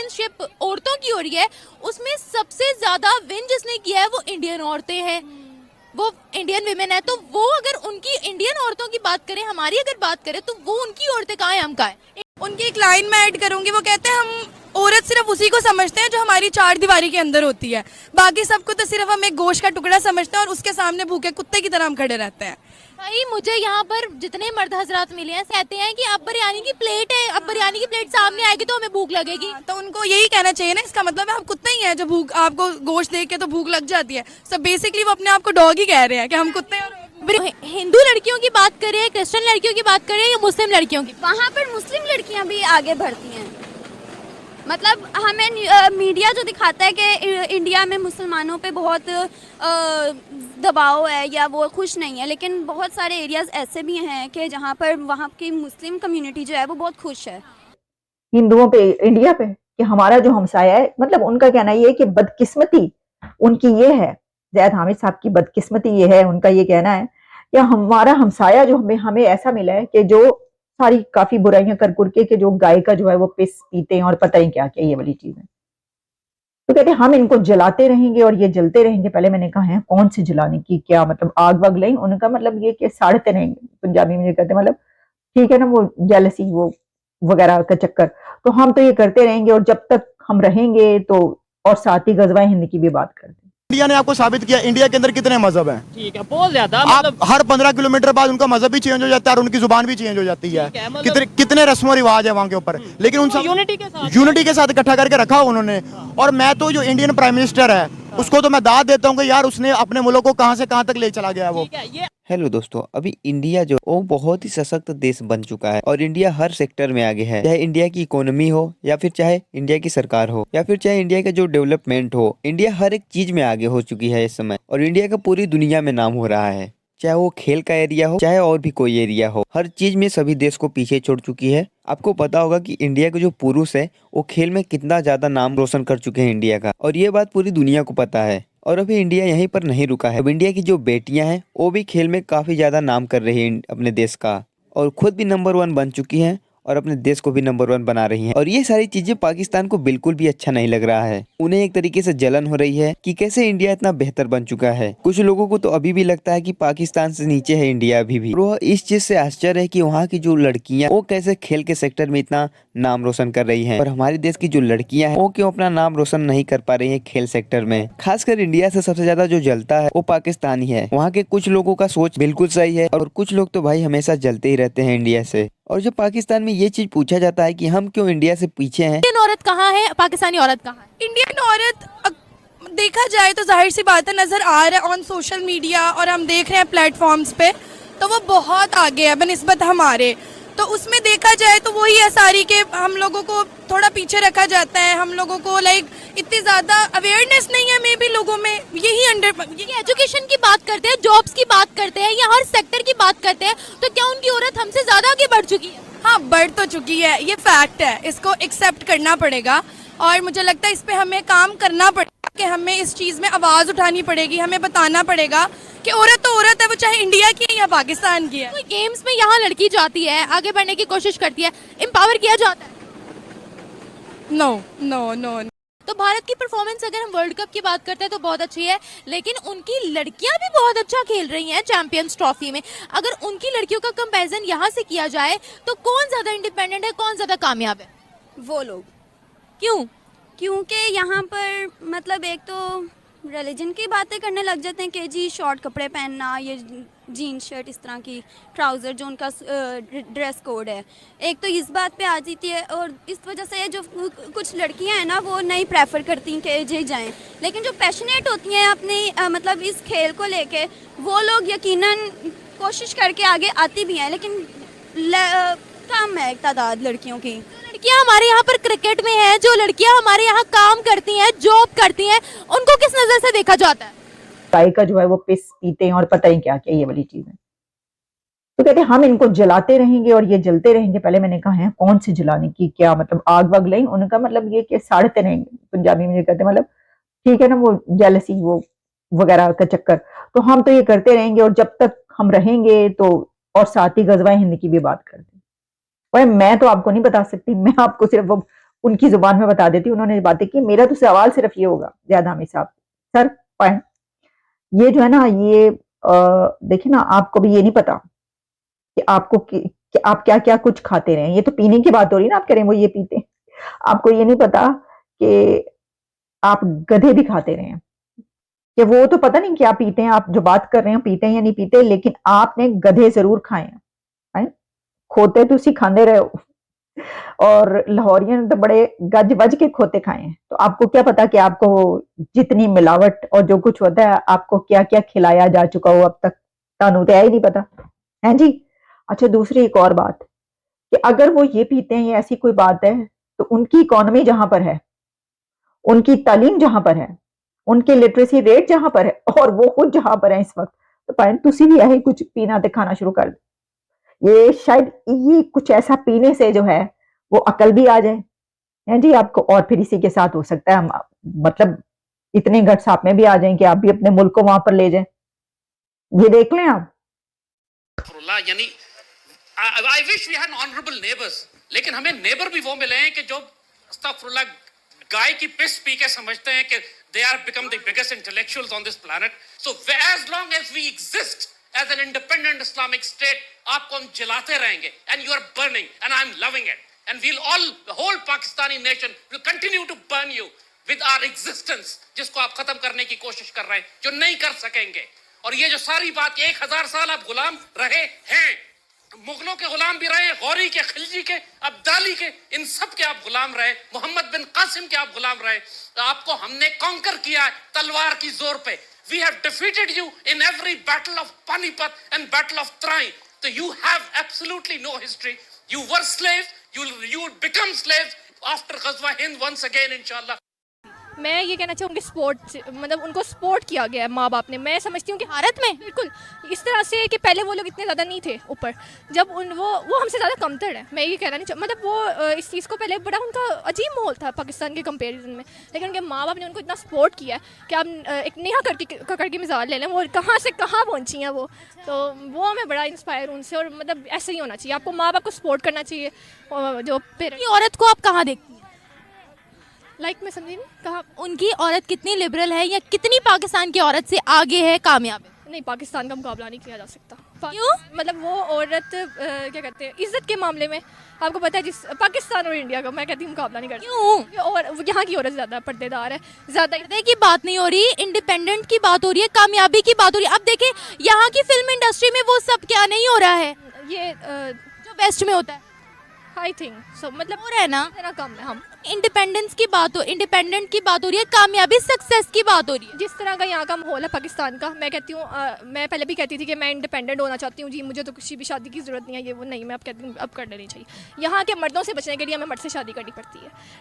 Championship औरतों की हो रही है, उसमें सबसे ज्यादा विन जिसने किया है वो इंडियन औरतें हैं, वो इंडियन विमेन है। तो वो अगर उनकी इंडियन औरतों की बात करें, हमारी अगर बात करें, तो वो उनकी औरतें कहाँ है, हम कहाँ है। उनकी एक लाइन में ऐड करूंगी, वो कहते हैं हम औरत सिर्फ उसी को समझते हैं जो हमारी चार दीवारी के अंदर होती है, बाकी सबको तो सिर्फ हम एक गोश्त का टुकड़ा समझते हैं और उसके सामने भूखे कुत्ते की तरह हम खड़े रहते हैं। भाई मुझे यहाँ पर जितने मर्द हजरात मिले हैं कहते हैं कि अब बिरयानी की प्लेट है, अब बिरयानी की प्लेट सामने आएगी तो हमें भूख लगेगी। तो उनको यही कहना चाहिए ना, इसका मतलब है हम कुत्ते ही हैं जो भूख, आपको गोश्त देख के तो भूख लग जाती है। सो बेसिकली वो अपने आप को डॉग ही कह रहे हैं कि हम कुत्ते हैं। हिंदू लड़कियों की बात करें, क्रिश्चियन लड़कियों की बात करें या मुस्लिम लड़कियों की, वहाँ पर मुस्लिम लड़कियाँ भी आगे बढ़ती हैं। मतलब हमें मीडिया जो दिखाता है कि इंडिया में मुसलमानों पे बहुत दबाव है या वो खुश नहीं है, लेकिन बहुत सारे एरियाज ऐसे भी हैं कि जहाँ पर वहाँ की मुस्लिम कम्युनिटी जो है वो बहुत खुश है। हिंदुओं पे, इंडिया पे, कि हमारा जो हमसाया है, मतलब उनका कहना ये है कि बदकिस्मती उनकी ये है, जैद हामिद साहब की बदकिस्मती ये है, उनका ये कहना है कि हमारा हमसाया जो हमें हमें ऐसा मिला है कि जो सारी काफी बुराइयां कर कुरके के जो गाय का जो है वो पिस पीते हैं और पता ही क्या क्या ये वाली चीज है। तो कहते हैं हम इनको जलाते रहेंगे और ये जलते रहेंगे। पहले मैंने कहा है कौन से जलाने की, क्या मतलब आग वग नहीं, उनका मतलब ये कि साड़ते रहेंगे, पंजाबी में ये कहते हैं, मतलब ठीक है ना, वो जेलसी वो वगैरह का चक्कर। तो हम तो ये करते रहेंगे और जब तक हम रहेंगे तो, और साथ ही गजवा हिंद की भी बात करते हैं। इंडिया ने आपको साबित किया इंडिया के अंदर कितने मजहब हैं। ठीक है, बहुत ज्यादा, आप मतलब हर 15 किलोमीटर बाद उनका मजहब भी चेंज हो जाता है और उनकी जुबान भी चेंज हो जाती है। मतलब कितने कितने रस्म रिवाज है वहाँ के ऊपर, लेकिन उन सब यूनिटी के साथ इकट्ठा करके रखा उन्होंने। और मैं तो जो इंडियन प्राइम मिनिस्टर है उसको तो मैं दाद देता हूँ कि यार उसने अपने मुल्क को कहाँ से कहाँ तक ले चला गया वो। हेलो दोस्तों, अभी इंडिया जो वो बहुत ही सशक्त देश बन चुका है और इंडिया हर सेक्टर में आगे है। चाहे इंडिया की इकोनॉमी हो या फिर चाहे इंडिया की सरकार हो या फिर चाहे इंडिया का जो डेवलपमेंट हो, इंडिया हर एक चीज में आगे हो चुकी है इस समय। और इंडिया का पूरी दुनिया में नाम हो रहा है, चाहे वो खेल का एरिया हो चाहे और भी कोई एरिया हो, हर चीज में सभी देश को पीछे छोड़ चुकी है। आपको पता होगा कि इंडिया के जो पुरुष है वो खेल में कितना ज्यादा नाम रोशन कर चुके हैं इंडिया का, और ये बात पूरी दुनिया को पता है। और अभी इंडिया यहीं पर नहीं रुका है, अब इंडिया की जो बेटियां हैं वो भी खेल में काफी ज्यादा नाम कर रही हैं अपने देश का, और खुद भी नंबर 1 बन चुकी हैं और अपने देश को भी नंबर 1 बना रही हैं। और ये सारी चीजें पाकिस्तान को बिल्कुल भी अच्छा नहीं लग रहा है। उन्हें एक तरीके से जलन हो रही है कि कैसे इंडिया इतना बेहतर बन चुका है। कुछ लोगों को तो अभी भी लगता है कि पाकिस्तान से नीचे है इंडिया अभी भी। वो इस चीज से आश्चर्य है कि वहाँ की जो लड़कियां वो कैसे खेल के सेक्टर में इतना नाम रोशन कर रही है, और हमारे देश की जो लड़कियां हैं वो क्यों अपना नाम रोशन नहीं कर पा रही है खेल सेक्टर में। खासकर इंडिया से सबसे ज्यादा जो जलता है वो पाकिस्तान ही है। वहाँ के कुछ लोगों का सोच बिल्कुल सही है और कुछ लोग तो भाई हमेशा जलते ही रहते हैं इंडिया से। और जब पाकिस्तान में ये चीज पूछा जाता है कि हम क्यों इंडिया से पीछे हैं, इंडियन औरत कहाँ है, पाकिस्तानी औरत कहाँ है। इंडियन औरत देखा जाए तो जाहिर सी बात है, नजर आ रहा है ऑन सोशल मीडिया और हम देख रहे हैं प्लेटफॉर्म्स पे, तो वो बहुत आगे है बनिस्बत हमारे। तो उसमें देखा जाए तो वही है सारी के हम लोगों को थोड़ा पीछे रखा जाता है, हम लोगों को लाइक इतनी ज्यादा अवेयरनेस नहीं है मे बी लोगों में। यही एजुकेशन की बात करते हैं, जॉब्स की बात करते हैं या हर सेक्टर की बात करते हैं, तो क्या उनकी औरत हमसे ज्यादा आगे बढ़ चुकी है। हाँ, बढ़ तो चुकी है, ये फैक्ट है, इसको एक्सेप्ट करना पड़ेगा। और मुझे लगता है इस पे हमें काम करना पड़ेगा कि हमें इस चीज़ में आवाज़ उठानी पड़ेगी, हमें बताना पड़ेगा कि औरत तो औरत है, वो चाहे इंडिया की है या पाकिस्तान की है। कोई गेम्स में यहाँ लड़की जाती है, आगे बढ़ने की कोशिश करती है, एम्पावर किया जाता है। No no no. तो भारत की परफॉर्मेंस अगर हम वर्ल्ड कप की बात करते हैं तो बहुत अच्छी है, लेकिन उनकी लड़कियां भी बहुत अच्छा खेल रही हैं चैंपियंस ट्रॉफी में। अगर उनकी लड़कियों का कंपैरिजन यहाँ से किया जाए तो कौन ज्यादा इंडिपेंडेंट है, कौन ज्यादा कामयाब है। वो लोग क्यों? क्योंकि यहाँ पर मतलब एक तो रिलीजन की बातें करने लग जाते हैं कि जी शॉर्ट कपड़े पहनना, ये जीन्स शर्ट, इस तरह की ट्राउज़र जो उनका ड्रेस कोड है, एक तो इस बात पे आ जाती है। और इस वजह से जो कुछ लड़कियां हैं ना वो नहीं प्रेफर करती कि जे जाएं, लेकिन जो पैशनेट होती हैं अपने मतलब इस खेल को लेके, वो लोग यकीनन कोशिश करके आगे आती भी हैं, लेकिन कम है तादाद लड़कियों की। लड़कियां हमारे यहाँ पर क्रिकेट में हैं, जो लड़कियां हमारे यहाँ काम करती हैं, जॉब करती हैं, उनको किस नजर से देखा जाता है। गाय का जो है वो पिस पीते हैं और पता ही क्या क्या ये वाली चीज है। तो कहते हैं हम इनको जलाते रहेंगे और ये जलते रहेंगे। पहले मैंने कहा है कौन से जलाने की, क्या मतलब आग वग नहीं, उनका मतलब ये कि साड़ते रहेंगे, पंजाबी में ये कहते हैं, मतलब ठीक है ना, वो जेलसी वो वगैरह का चक्कर। तो हम तो ये करते रहेंगे और जब तक हम रहेंगे तो, और साथ ही गजवा हिंद की भी बात करते हैं। मैं तो आपको नहीं बता सकती, मैं आपको सिर्फ वो उनकी जुबान में बता देती हूँ, उन्होंने बातें की। मेरा तो सवाल सिर्फ ये होगा ज़ियाद हामिद साहब, सर पॉइंट ये जो है ना, ये देखिए ना, आपको भी ये नहीं पता कि आपको कि आप क्या क्या कुछ खाते रहे। ये तो पीने की बात हो रही है ना, आप कह रहे हैं वो ये पीते हैं, आपको ये नहीं पता कि आप गधे भी खाते रहे हैं, कि वो तो पता नहीं क्या पीते हैं, आप जो बात कर रहे हैं पीते हैं या नहीं पीते, लेकिन आपने गधे जरूर खाए हैं, हैं? खोते तो उसी खाते रहे हो, और लाहौरियों ने तो बड़े गज बज के खोते खाए हैं। तो आपको क्या पता कि आपको जितनी मिलावट और जो कुछ होता है आपको क्या क्या खिलाया जा चुका हो अब तक, तानू तो है ही नहीं पता, है जी। अच्छा, दूसरी एक और बात कि अगर वो ये पीते हैं, ये ऐसी कोई बात है, तो उनकी इकोनॉमी जहां पर है, उनकी तालीम जहां पर है, उनके लिटरेसी रेट जहां पर है, और वो खुद जहां पर है इस वक्त, तो पाइन तुसी भी यही कुछ पीना ते खाना शुरू कर दे। ये शायद ये कुछ ऐसा पीने से जो है वो अकल भी आ जाए, है जी आपको, और फिर इसी के साथ हो सकता है हम मतलब इतने गट्स आप में भी आ जाएं कि आप भी अपने मुल्क को वहां पर ले जाएं। ये देख लें आप। यानी I wish we had honourable neighbours, लेकिन हमें नेबर भी वो मिले हैं कि जो अस्तगफुरुल्लाह गाय की पिस पी के समझते हैं कि they are become the biggest intellectuals on this planet. So as long as we exist as an independent Islamic state, आपको हम जलाते रहेंगे, and you are burning and I am loving it, and will all the whole Pakistani nation will continue to burn you with our existence, जिसको आप खत्म करने की कोशिश कर रहे हैं, जो नहीं कर सकेंगे। और ये जो सारी बात 1000 साल आप गुलाम रहे हैं, मुगलों के गुलाम भी रहे, गौरी के, खिलजी के, अब्दाली के, इन सब के आप गुलाम रहे, मोहम्मद बिन कासिम के आप गुलाम रहे। तो आपको हमने कॉन्कर किया है तलवार की जोर पे। We have defeated you in every battle of Panipat and battle of Tarain. तो you have absolutely no history. You were slaves, you become slaves after ग़ज़वा हिंद once again इंशाल्लाह। मैं ये कहना चाहूँगी स्पोर्ट, मतलब उनको सपोर्ट किया गया है माँ बाप ने। मैं समझती हूँ कि भारत में बिल्कुल इस तरह से कि पहले वो लोग इतने ज़्यादा नहीं थे ऊपर, जब वो हमसे ज़्यादा कमतर है। मैं ये कहना नहीं चाहूँ, मतलब वो इस चीज़ को पहले बड़ा उनका अजीब माहौल था पाकिस्तान के कंपेरिजन में, लेकिन उनके माँ बाप ने उनको इतना सपोर्ट किया है कि आप एक नेहा कक्कड़ की मिसाल ले लें, वो कहाँ से कहाँ पहुँची हैं वो। तो वो मैं बड़ा इंस्पायर हूँ उनसे, और मतलब ऐसे ही होना चाहिए, आपको माँ बाप को सपोर्ट करना चाहिए। जो पेरेंट्स, औरत को आप कहाँ देखती हैं? लाइक मैं समझी नहीं कहा। उनकी औरत कितनी लिबरल है, या कितनी पाकिस्तान की औरत से आगे है, कामयाब है? नहीं, पाकिस्तान का मुकाबला नहीं किया जा सकता। क्यों? मतलब वो औरत क्या कहते हैं, इज्जत के मामले में आपको पता है, जिस पाकिस्तान और इंडिया का, मैं कहती हूँ मुकाबला नहीं करती। क्यों? और यहाँ की औरत ज़्यादा पर्देदार है, ज़्यादा। पर्दे की बात नहीं हो रही, इंडिपेंडेंट की बात हो रही है, कामयाबी की बात हो रही है। अब देखें यहाँ की फिल्म इंडस्ट्री में वो सब क्या नहीं हो रहा है ये जो वेस्ट में होता है, आई थिंक सो, मतलब हो रहा है ना। इतना कम है। हम इंडिपेंडेंस की बात हो, इंडिपेंडेंट की बात हो रही है, कामयाबी सक्सेस की बात हो रही है। जिस तरह का यहाँ का माहौल है पाकिस्तान का, मैं कहती हूँ, मैं पहले भी कहती थी कि मैं इंडिपेंडेंट होना चाहती हूँ जी, मुझे तो किसी भी शादी की ज़रूरत नहीं है, ये वो नहीं, मैं अब कहती हूँ अब करना नहीं चाहिए। यहाँ के मर्दों से बचने के लिए हमें मर्द से शादी करनी पड़ती है।